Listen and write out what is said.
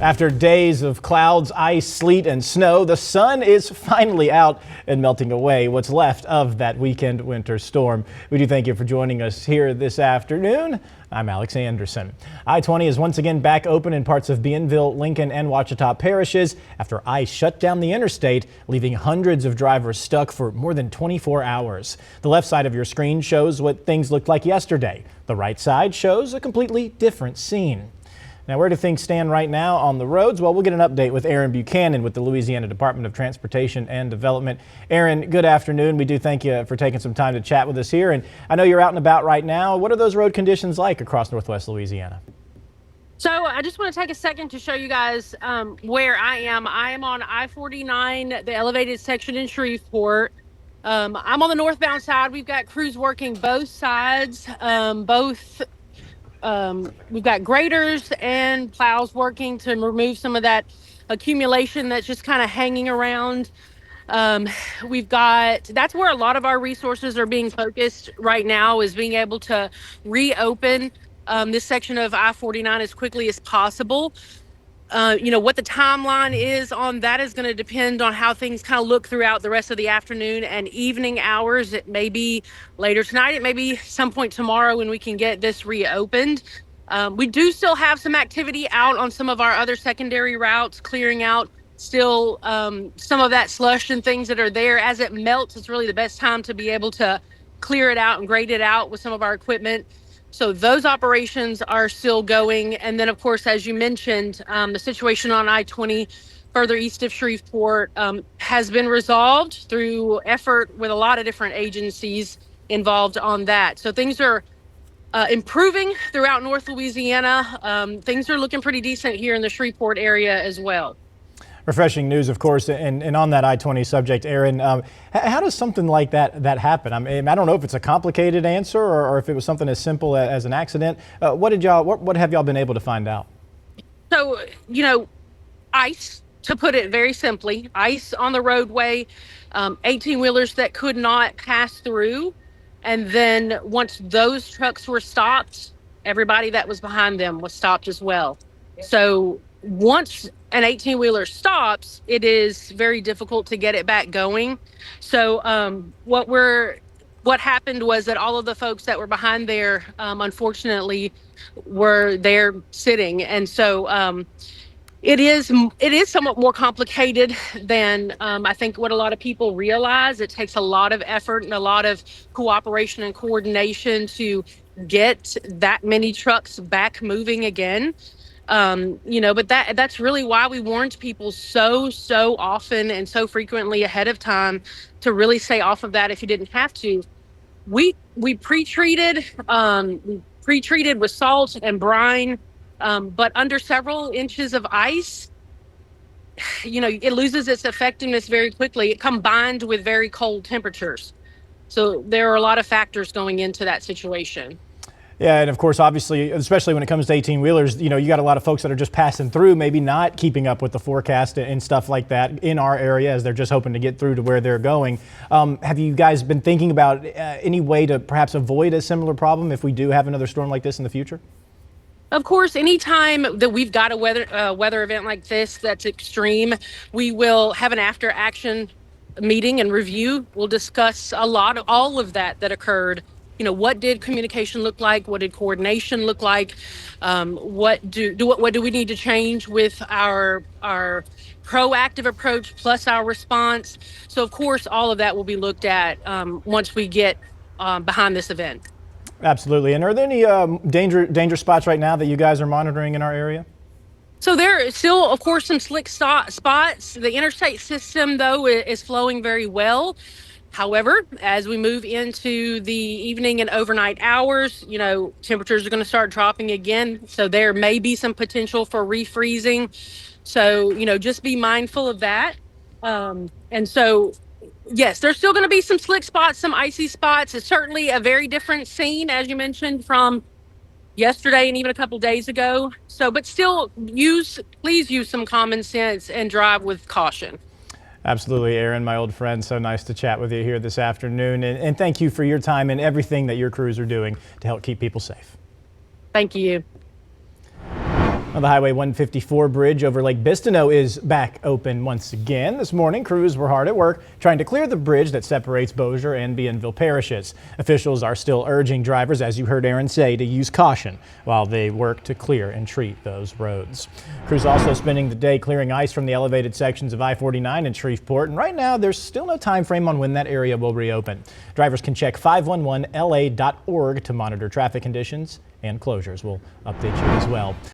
After days of clouds, ice, sleet, and snow, the sun is finally out and melting away what's left of that weekend winter storm. We do thank you for joining us here this afternoon. I'm Alex Anderson. I-20 is once again back open in parts of Bienville, Lincoln, and Ouachita parishes after ice shut down the interstate, leaving hundreds of drivers stuck for more than 24 hours. The left side of your screen shows what things looked like yesterday. The right side shows a completely different scene. Now, where do things stand right now on the roads? Well, we'll get an update with Aaron Buchanan with the Louisiana Department of Transportation and Development. Aaron, good afternoon. We do thank you for taking some time to chat with us here. And I know you're out and about right now. What are those road conditions like across Northwest Louisiana? So I just want to take a second to show you guys where I am. I am on I-49, the elevated section in Shreveport. I'm on the northbound side. We've got crews working both sides, we've got graders and plows working to remove some of that accumulation that's just kind of hanging around. That's where a lot of our resources are being focused right now, is being able to reopen this section of I-49 as quickly as possible. What the timeline is on that is going to depend on how things kind of look throughout the rest of the afternoon and evening hours. It may be later tonight. It may be some point tomorrow when we can get this reopened. We do still have some activity out on some of our other secondary routes, clearing out still some of that slush and things that are there. As it melts, it's really the best time to be able to clear it out and grade it out with some of our equipment. So those operations are still going. And then, of course, as you mentioned, the situation on I-20 further east of Shreveport has been resolved through effort with a lot of different agencies involved on that. So things are improving throughout North Louisiana. Things are looking pretty decent here in the Shreveport area as well. Refreshing news, of course, and on that I-20 subject, Aaron, how does something like that happen? I mean, I don't know if it's a complicated answer or if it was something as simple as an accident. What have y'all been able to find out? So, ice, to put it very simply, ice on the roadway, 18-wheelers that could not pass through. And then once those trucks were stopped, everybody that was behind them was stopped as well. So once an 18-wheeler stops, it is very difficult to get it back going. So what happened was that all of the folks that were behind there, unfortunately, were there sitting. And so it is somewhat more complicated than I think what a lot of people realize. It takes a lot of effort and a lot of cooperation and coordination to get that many trucks back moving again. But that's really why we warned people so often and so frequently ahead of time to really stay off of that if you didn't have to. We pre-treated with salt and brine, but under several inches of ice, it loses its effectiveness very quickly. It combined with very cold temperatures. So there are a lot of factors going into that situation. Yeah, and of course, obviously, especially when it comes to 18-wheelers, you got a lot of folks that are just passing through, maybe not keeping up with the forecast and stuff like that in our area as they're just hoping to get through to where they're going. Have you guys been thinking about any way to perhaps avoid a similar problem if we do have another storm like this in the future? Of course, anytime that we've got a weather event like this that's extreme, we will have an after action meeting and review. We'll discuss all of that occurred. What did communication look like? What did coordination look like? What do we need to change with our proactive approach plus our response? So, of course, all of that will be looked at once we get behind this event. Absolutely. And are there any danger spots right now that you guys are monitoring in our area? So there are still, of course, some slick spots. The interstate system, though, is flowing very well. However, as we move into the evening and overnight hours, temperatures are going to start dropping again. So there may be some potential for refreezing. So, just be mindful of that. And so, yes, there's still going to be some slick spots, some icy spots. It's certainly a very different scene, as you mentioned, from yesterday and even a couple days ago. So, but still please use some common sense and drive with caution. Absolutely, Aaron, my old friend. So nice to chat with you here this afternoon. And thank you for your time and everything that your crews are doing to help keep people safe. Thank you. Well, the Highway 154 bridge over Lake Bistineau is back open once again. This morning, crews were hard at work trying to clear the bridge that separates Bossier and Bienville parishes. Officials are still urging drivers, as you heard Aaron say, to use caution while they work to clear and treat those roads. Crews also spending the day clearing ice from the elevated sections of I-49 in Shreveport, and right now there's still no time frame on when that area will reopen. Drivers can check 511la.org to monitor traffic conditions and closures. We'll update you as well.